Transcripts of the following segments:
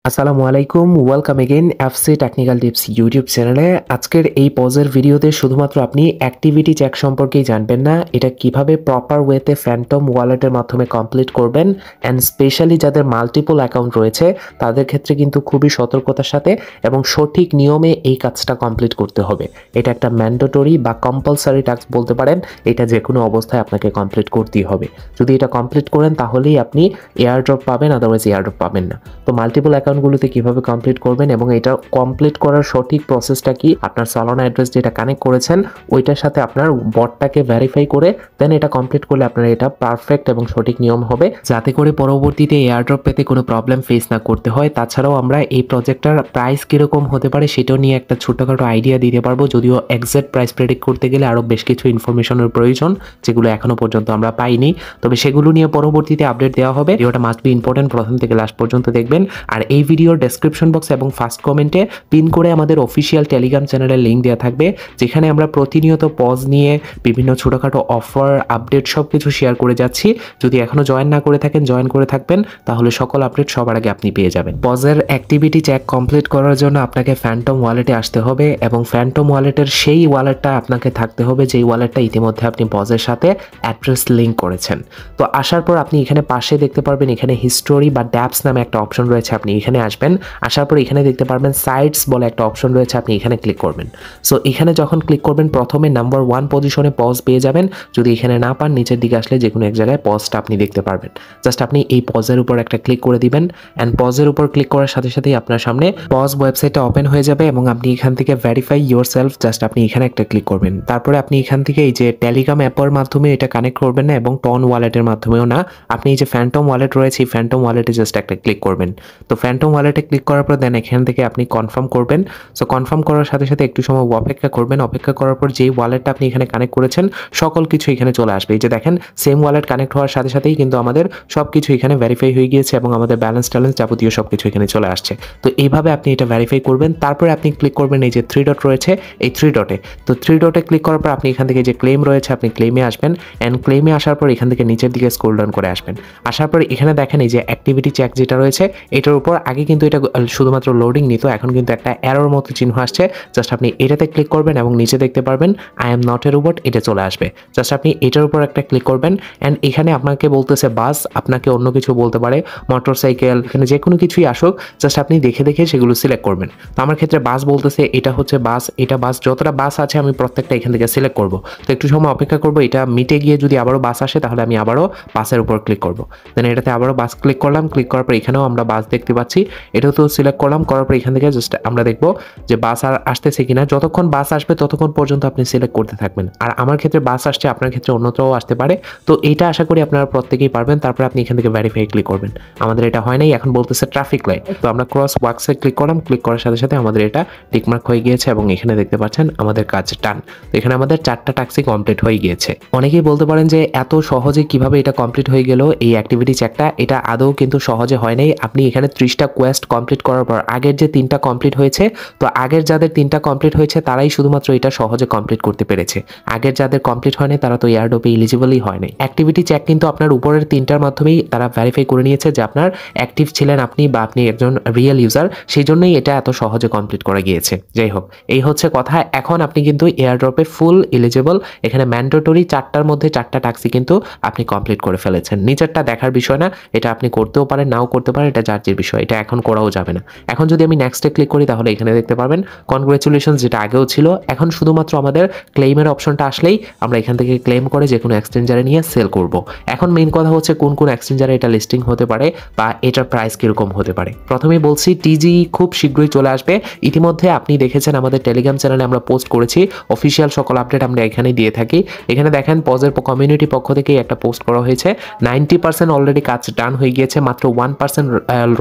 আসসালামু আলাইকুম, welcome again FC technical tips YouTube চ্যানেলে। আজকের এই পজের ভিডিওতে শুধুমাত্র আপনি অ্যাক্টিভিটি চেক সম্পর্কেই জানবেন না, এটা কিভাবে প্রপার ওয়েতে ফ্যান্টম ওয়ালেটের মাধ্যমে কমপ্লিট করবেন। অ্যান্ড স্পেশালি যাদের মাল্টিপল অ্যাকাউন্ট রয়েছে তাদের ক্ষেত্রে কিন্তু খুবই সতর্কতার সাথে এবং সঠিক নিয়মে এই কাজটা কমপ্লিট করতে হবে। এটা একটা ম্যান্ডেটরি বা কম্পালসারি টাস্ক বলতে পারেন। এটা যে কোনো অবস্থায় আপনাকে কমপ্লিট করতেই হবে। যদি এটা কমপ্লিট করেন তাহলেই আপনি এয়ারড্রপ পাবেন, আদারওয়াইজ এয়ারড্রপ পাবেন না। তো মাল্টিপল অ্যাকাউন্টগুলোতে কিভাবে কমপ্লিট করবেন এবং এটা কমপ্লিট করার সঠিক প্রসেসটা কি, আপনার সলোনা অ্যাড্রেস যেটা কানেক্ট করেছেন ওইটার সাথে আপনার বটটাকে ভেরিফাই করে দেন এটা কমপ্লিট করলে আপনার এটা পারফেক্ট এবং সঠিক নিয়ম হবে, যাতে করে পরবর্তীতে এয়ারড্রপ পেতে কোনো প্রবলেম ফেস না করতে হয়। তাছাড়াও আমরা এই প্রজেক্টটার প্রাইস কীরকম হতে পারে সেটাও নিয়ে একটা ছোট্টখাটো আইডিয়া দিতে পারবো, যদিও এক্সাক্ট প্রাইস প্রেডিক্ট করতে গেলে আরও বেশ কিছু ইনফরমেশনের প্রয়োজন যেগুলো এখনো পর্যন্ত আমরা পাইনি। তবে সেগুলো নিয়ে পরবর্তীতে আপডেট দেওয়া হবে। ভিডিওটা মাস্ট বি ইম্পর্টেন্ট, প্রথম থেকে লাস্ট পর্যন্ত দেখবেন। আর এই ভিডিওর ডেসক্রিপশন বক্স এবং ফার্স্ট কমেন্টে পিন করে আমাদের অফিসিয়াল টেলিগ্রাম চ্যানেলের লিঙ্ক দেওয়া থাকবে, যেখানে আমরা প্রতিনিয়ত পজ নিয়ে বিভিন্ন ছোটোখাটো অফার আপডেট সব কিছু শেয়ার করে যাচ্ছি। যদি এখনও জয়েন না করে থাকেন জয়েন করে থাকবেন, তাহলে সকল আপডেট সবার আগে আপনি পেয়ে যাবেন। পজের অ্যাক্টিভিটি চেক কমপ্লিট করার জন্য আপনাকে ফ্যান্টম ওয়ালেটে আসতে হবে এবং ফ্যান্টম ওয়ালেটের সেই ওয়ালেটটা আপনাকে থাকতে হবে যেই ওয়ালেটটা ইতিমধ্যে আপনি পজের সাথে অ্যাড্রেস লিঙ্ক করেছেন। তো আসার পর আপনি এখানে পাশে দেখতে পারবেন এখানে হিস্টোরি বা ড্যাপস নামে একটা অপশন রয়েছে, আপনি এখানে আসবেন। আসার পর এখানে দেখতে পারবেন সাইটস বলে একটা অপশন রয়েছে, আপনি এখানে ক্লিক করবেন। সো এখানে যখন ক্লিক করবেন প্রথমে নাম্বার 1 পজিশনে পজ পেয়ে যাবেন। যদি এখানে না পান নিচের দিকে আসলে যে কোনো এক জায়গায় পজটা আপনি দেখতে পারবেন। জাস্ট আপনি এই পজের উপর একটা ক্লিক করে দিবেন অ্যান্ড পজের উপর ক্লিক করার সাথে সাথেই আপনার সামনে পজ ওয়েবসাইটটা ওপেন হয়ে যাবে এবং আপনি এখান থেকে ভেরিফাই ইয়োর সেলফ, জাস্ট আপনি এখানে একটা ক্লিক করবেন। তারপরে আপনি এখান থেকে এই যে টেলিগ্রাম অ্যাপের মাধ্যমে এটা কানেক্ট করবেন না এবং টন ওয়ালেটের মাধ্যমেও না, আপনি এই যে ফ্যান্টম ওয়ালেট রয়েছে এই ফ্যান্টম ওয়ালেটে জাস্ট একটা ক্লিক করবেন। তো ফ্যান্টম ওয়ালেটে ক্লিক করার পর দেন এখান থেকে আপনি কনফার্ম করবেন। সো কনফার্ম করার সাথে সাথে একটু সময় অপেক্ষা করবেন। অপেক্ষা করার পর যেই ওয়ালেটটা আপনি এখানে কানেক্ট করেছেন সকল কিছু এখানে চলে আসবে। এই যে দেখেন সেম ওয়ালেট কানেক্ট হওয়ার সাথে সাথেই কিন্তু আমাদের সব কিছু এখানে ভেরিফাই হয়ে গিয়েছে এবং আমাদের ব্যালেন্স ট্যালেন্স যাবতীয় সব কিছু এখানে চলে আসছে। তো এইভাবে আপনি এটা ভেরিফাই করবেন। তারপরে আপনি ক্লিক করবেন এই যে 3 ডট রয়েছে এই 3 ডটে। তো 3 ডটে ক্লিক করার পর আপনি এখান থেকে যে ক্লেম রয়েছে আপনি ক্লেমে আসবেন অ্যান্ড ক্লেমে আসার পর এখান থেকে নিচের দিকে স্ক্রল ডাউন করে আসবেন। আসার পর এখানে দেখেন এই যে অ্যাক্টিভিটি চেক যেটা রয়েছে এটার উপর আগে কিন্তু এটা শুধুমাত্র লোডিং নিত, এখন কিন্তু একটা এরর মতো চিহ্ন আসছে। জাস্ট আপনি এটাতে ক্লিক করবেন এবং নিচে দেখতে পারবেন I am not a robot, এটা চলে আসবে। জাস্ট আপনি এটার উপর একটা ক্লিক করবেন অ্যান্ড এখানে আপনাকে বলতেছে বাস, আপনাকে অন্য কিছু বলতে পারে, মোটরসাইকেল, এখানে যে কোনো কিছুই আসুক জাস্ট আপনি দেখে দেখে সেগুলো সিলেক্ট করবেন। তো আমার ক্ষেত্রে বাস বলতেছে, এটা হচ্ছে বাস, এটা বাস, যতটা বাস আছে আমি প্রত্যেকটা এখান থেকে সিলেক্ট করব। তো একটু সময় অপেক্ষা করব, এটা মিটে গিয়ে যদি আবারও বাস আসে তাহলে আমি আবারও বাসের উপর ক্লিক করব। দেন এটাতে আবারও বাস ক্লিক করলাম, ক্লিক করার পর এখানেও আমরা বাস দেখতে পাচ্ছি, এটাও তো সিলেক্ট করলাম। করার পর এখান থেকে জাস্ট আমরা দেখবো যে বাস আর আসতেছে কিনা। যতক্ষণ বাস আসবে ততক্ষণ পর্যন্ত আপনি সিলেক্ট করতে থাকবেন। আর আমার ক্ষেত্রে বাস আসছে, আপনার ক্ষেত্রে অন্যটাও আসতে পারে। তো এইটা আশা করি আপনারা প্রত্যেকেই পারবেন। তারপর আপনি এখান থেকে ভেরিফাই ক্লিক করবেন। আমাদের এটা হয় নাই, এখন বলতেছে ট্রাফিক লাইট। তো আমরা ক্রস ওয়ার্কসে ক্লিক করলাম, ক্লিক করার সাথে সাথে আমাদের এটা টিকমার্ক হয়ে গিয়েছে এবং এখানে দেখতে পাচ্ছেন আমাদের কাজ ডান। তো এখানে আমাদের 4টা টাস্কই কমপ্লিট হয়ে গিয়েছে। অনেকেই বলতে পারেন যে এত সহজে কিভাবে এটা কমপ্লিট হয়ে গেল এই অ্যাক্টিভিটি চেকটা, এটা আদৌ কিন্তু সহজে হয় নাই। আপনি এখানে 30টা কোয়েস্ট কমপ্লিট করার পর আগের যে 3টা কমপ্লিট হয়েছে, তো আগের যাদের 3টা কমপ্লিট হয়েছে তারাই শুধুমাত্র এটা সহজে কমপ্লিট করতে পেরেছে। আগের যাদের কমপ্লিট হয়নি তারা তো এয়ারড্রপে এলিজিবলই হয় নাই। অ্যাক্টিভিটি চেক কিন্তু আপনার উপরের 3টার মাধ্যমেই তারা ভেরিফাই করে নিয়েছে যে আপনার অ্যাক্টিভ ছিলেন আপনি বা আপনি একজন রিয়েল ইউজার, সেই জন্যই এটা এত সহজে কমপ্লিট করা গিয়েছে। যাই হোক, এই হচ্ছে কথা। এখন আপনি কিন্তু এয়ারড্রপে ফুল এলিজিবল। এখানে ম্যান্ডেটরি 4টার মধ্যে 4টা টাস্কই কিন্তু আপনি কমপ্লিট করে ফেলেছেন। নিচেরটা দেখার বিষয় না, এটা আপনি করতেও পারেন নাও করতে পারেন, এটা যার বিষয়, এটা এখন করাও যাবে না। এখন যদি আমি নেক্সটে ক্লিক করি তাহলে এখানে দেখতে পারবেন কনগ্রেচুলেশন, যেটা আগেও ছিল। এখন শুধুমাত্র আমাদের ক্লেমের অপশনটা আসলেই আমরা এখান থেকে ক্লেম করে যে কোনো এক্সচেঞ্জারে নিয়ে সেল করব। এখন মেইন কথা হচ্ছে কোন কোন এক্সচেঞ্জারে এটা লিস্টিং হতে পারে বা এটার প্রাইস কীরকম হতে পারে। প্রথমেই বলছি টিজি খুব শীঘ্রই চলে আসবে। ইতিমধ্যে আপনি দেখেছেন আমাদের টেলিগ্রাম চ্যানেলে আমরা পোস্ট করেছি, অফিসিয়াল সকল আপডেট আমরা এখানে দিয়ে থাকি। এখানে দেখেন পজের কমিউনিটি পক্ষ থেকে একটা পোস্ট করা হয়েছে, 90% অলরেডি কাজ ডান হয়ে গিয়েছে, মাত্র 1%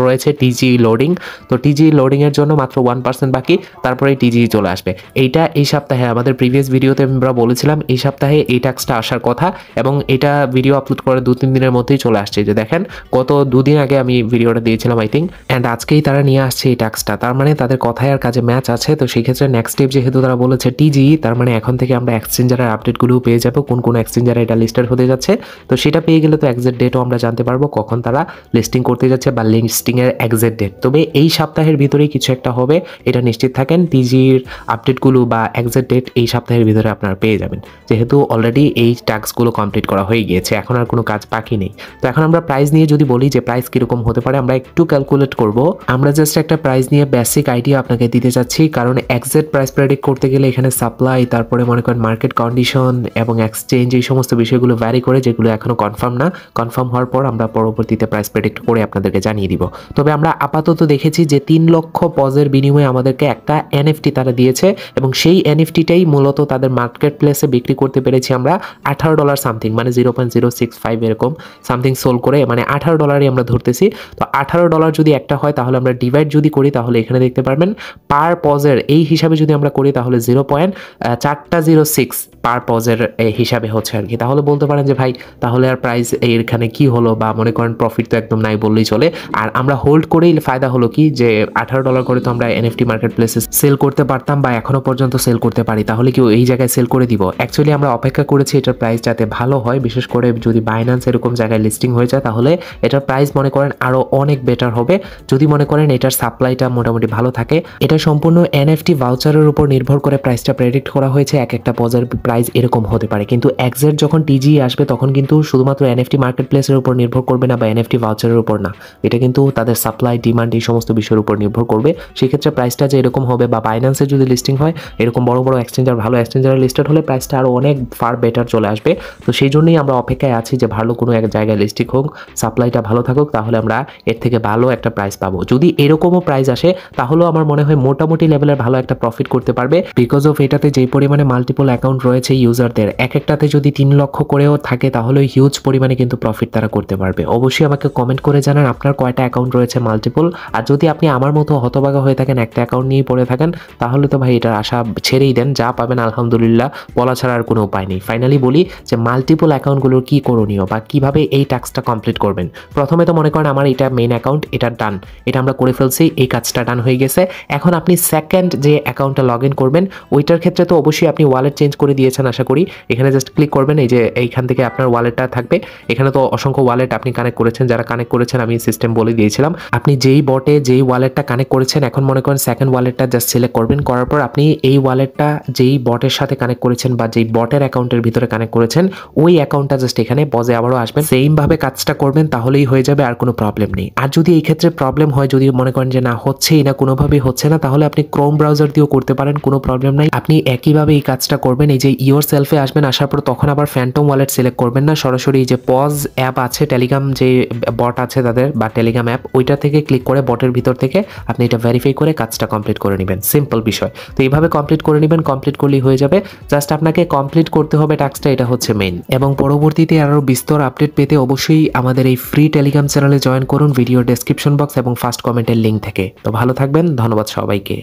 রয়েছে টিজি লোডিং। তো টিজি লোডিংয়ের জন্য মাত্র 1% বাকি, তারপরে টিজি চলে আসবে। এইটা এই সপ্তাহে, আমাদের প্রিভিয়াস ভিডিওতে আমরা বলেছিলাম এই সপ্তাহে এই টাস্কটা আসার কথা এবং এটা ভিডিও আপলোড করে 2-3 দিনের মধ্যেই চলে আসছে। যে দেখেন গত 2 দিন আগে আমি ভিডিওটা দিয়েছিলাম আই থিঙ্ক, অ্যান্ড আজকেই তারা নিয়ে আসছে এই টাস্কটা। তার মানে তাদের কথায় আর কাজে ম্যাচ আছে। তো সেই ক্ষেত্রে নেক্সট স্টেপ যেহেতু তারা বলেছে টিজি, তার মানে এখন থেকে আমরা এক্সচেঞ্জারের আপডেটগুলোও পেয়ে যাবো, কোন কোন এক্সচেঞ্জারে এটা লিস্টেড হতে যাচ্ছে। তো সেটা পেয়ে গেলে তো এক্সাক্ট ডেটও আমরা জানতে পারবো কখন তারা লিস্টিং করতে যাচ্ছে বা লিস্টিংয়ের এক্সাক্ট ডেট, তবে এই সপ্তাহের ভিতরেই কিছু একটা হবে, এটা নিশ্চিত থাকেন। টিজির আপডেটগুলো বা এক্সাক্ট ডেট এই সপ্তাহের ভিতরে আপনারা পেয়ে যাবেন, যেহেতু অলরেডি এই টাস্কগুলো কমপ্লিট করা হয়ে গিয়েছে, এখন আর কোনো কাজ বাকি নেই। তো এখন আমরা প্রাইস নিয়ে যদি বলি যে প্রাইস কীরকম হতে পারে, আমরা একটু ক্যালকুলেট করব। আমরা জাস্ট একটা প্রাইস নিয়ে বেসিক আইডিয়া আপনাকে দিতে চাচ্ছি, কারণ এক্সাক্ট প্রাইস প্রেডিক্ট করতে গেলে এখানে সাপ্লাই, তারপরে মনে করেন মার্কেট কন্ডিশন এবং এক্সচেঞ্জ, এই সমস্ত বিষয়গুলো ভ্যারি করে, যেগুলো এখনও কনফার্ম না। কনফার্ম হওয়ার পর আমরা পরবর্তীতে প্রাইস প্রেডিক্ট করে আপনাদেরকে জানিয়ে দিব। তবে আমরা আপাতত দেখেছি যে 3 লক্ষ পজের বিনিময়ে আমাদেরকে একটা এনএফটি তারা দিয়েছে, এবং সেই এনএফটিটাই মূলত তাদের মার্কেট প্লেসে বিক্রি করতে পেরেছি আমরা $18 সামথিং, মানে 0.065 এরকম সামথিং সোল করে, মানে $18 আমরা ধরতেছি। তো $18 যদি একটা হয়, তাহলে আমরা ডিভাইড যদি করি, তাহলে এখানে দেখতে পারবেন পার পজের এই হিসাবে যদি আমরা করি, তাহলে 0.406 পার পজের হিসাবে হচ্ছে আর কি। তাহলে বলতে পারেন যে ভাই তাহলে আর প্রাইস এখানে কি হলো, বা মনে করেন প্রফিট তো একদম নাই বললেই চলে। আর আমরা হোল্ড করেই ফায়দা হলো কি, যে $18 করে তো আমরা এনএফটি মার্কেট প্লেসে সেল করতে পারতাম, বা এখনো পর্যন্ত সেল করতে পারি, তাহলে কি এই জায়গায় সেল করে দিব? অ্যাকচুয়ালি আমরা অপেক্ষা করেছি এটার প্রাইস যাতে ভালো হয়, বিশেষ করে যদি বাইন্যান্স এরকম জায়গায় লিস্টিং হয়ে যায়, তাহলে এটার প্রাইস মনে করেন আরও অনেক বেটার হবে, যদি মনে করেন এটার সাপ্লাইটা মোটামুটি ভালো থাকে। এটা সম্পূর্ণ এনএফটি ভাউচারের উপর নির্ভর করে প্রাইসটা প্রেডিক্ট করা হয়েছে, এক একটা পজের প্রাইস এরকম হতে পারে, কিন্তু এক্সাক্ট যখন টিজি আসবে তখন কিন্তু শুধুমাত্র এনএফটি মার্কেট প্লেসের উপর নির্ভর করবে না, বা এনএফটি ভাউচারের উপর না, এটা কিন্তু তাদের সাপ্লাই, ডিমান্ড, এই সমস্ত বিষয়ের উপর নির্ভর করবে। সেক্ষেত্রে প্রাইসটা যে এরকম হবে, বা বাইন্যান্সে যদি লিস্টিং হয়, এরকম বড় বড় এক্সচেঞ্জার, ভালো এক্সচেঞ্জারে লিস্টেড হলে প্রাইসটা আরও অনেক ফার বেটার চলে আসবে। তো সেই জন্যই আমরা অপেক্ষায় আছি যে ভালো কোনো এক জায়গায় লিস্টিং হোক, সাপ্লাইটা ভালো থাকুক, তাহলে আমরা এর থেকে ভালো একটা প্রাইস পাবো। যদি এরকমও প্রাইস আসে, তাহলেও আমার মনে হয় মোটামুটি লেভেলের ভালো একটা প্রফিট করতে পারবে, বিকজ অফ এটাতে যেই পরিমাণে মাল্টিপল অ্যাকাউন্ট রয়েছে ইউজারদের, এক একটাতে যদি 3 লক্ষ করেও থাকে, তাহলে হিউজ পরিমাণে কিন্তু প্রফিট তারা করতে পারবে। অবশ্যই আমাকে কমেন্ট করে জানান আপনার কয়টা অ্যাকাউন্ট রয়েছে মাল্টিপল, আর যদি আপনি আমার মতো হতভাগা হয়ে থাকেন, একটা অ্যাকাউন্ট নিয়ে পড়ে থাকেন, তাহলে তো ভাই এটার আশা ছেড়েই দেন, যা পাবেন আলহামদুলিল্লাহ, বলা ছাড়া আর কোনো উপায় নেই। ফাইনালি বলি যে মাল্টিপল অ্যাকাউন্টগুলোর কী করণীয়, বা কিভাবে এই টাস্কটা কমপ্লিট করবেন। প্রথমে তো মনে করেন আমার এটা মেইন অ্যাকাউন্ট, এটা ডান, এটা আমরা করে ফেলছি, এই কাজটা ডান হয়ে গেছে। এখন আপনি সেকেন্ড যে অ্যাকাউন্টটা লগ ইন করবেন, ওইটার ক্ষেত্রে তো অবশ্যই আপনি ওয়ালেট চেঞ্জ করে দিয়েছেন আশা করি। এখানে জাস্ট ক্লিক করবেন, এই যে এইখান থেকে আপনার ওয়ালেটটা থাকবে, এখানে তো অসংখ্য ওয়ালেট আপনি কানেক্ট করেছেন, যারা কানেক্ট করেছেন আমি সিস্টেম বলে দিয়েছিলাম। আপনি যেই বটে যেই ওয়ালেটটা কানেক্ট করেছেন, এখন মনে করেন সেকেন্ড ওয়ালেটটা জাস্ট সিলেক্ট করবেন, করার পর আপনি এই ওয়ালেটটা যেই বটের সাথে কানেক্ট করেছেন, বা যেই বটের অ্যাকাউন্টের ভিতরে কানেক্ট করেছেন, ওই অ্যাকাউন্টটা জাস্ট এখানে পজে আবারও আসবেন, সেইমভাবে কাজটা করবেন, তাহলেই হয়ে যাবে, আর কোনো প্রবলেম নেই। আর যদি এই ক্ষেত্রে প্রবলেম হয়, যদি মনে করেন যে না হচ্ছেই না, কোনোভাবেই হচ্ছে না, তাহলে আপনি ক্রোম ব্রাউজার দিয়েও করতে পারেন, কোনো প্রবলেম নাই। আপনি একইভাবে এই কাজটা করবেন, এই যে ইওর সেলফে আসবেন, আসার পর তখন আবার ফ্যান্টম ওয়ালেট সিলেক্ট করবেন না, সরাসরি এই যে পজ অ্যাপ আছে, টেলিগ্রাম যে বট আছে তাদের, বা টেলিগ্রাম অ্যাপ, ওইটা থেকে ক্লিক করে বটের ভিতর থেকে আপনি এটা ভেরিফাই করে কাজটা কমপ্লিট করে নেবেন। সিম্পল বিষয়। তো এইভাবে কমপ্লিট করে নেবেন, কমপ্লিট করলেই হয়ে যাবে। জাস্ট আপনাকে কমপ্লিট করতে হবে টাস্কটা, এটা হচ্ছে মেইন। এবং পরবর্তীতে আরও বিস্তর আপডেট পেতে অবশ্যই আমাদের এই ফ্রি টেলিগ্রাম চ্যানেলে জয়েন করুন, ভিডিও ডেসক্রিপশন বক্স এবং ফার্স্ট কমেন্টের লিঙ্ক থেকে। তো ভালো থাকবেন, ধন্যবাদ সবাইকে।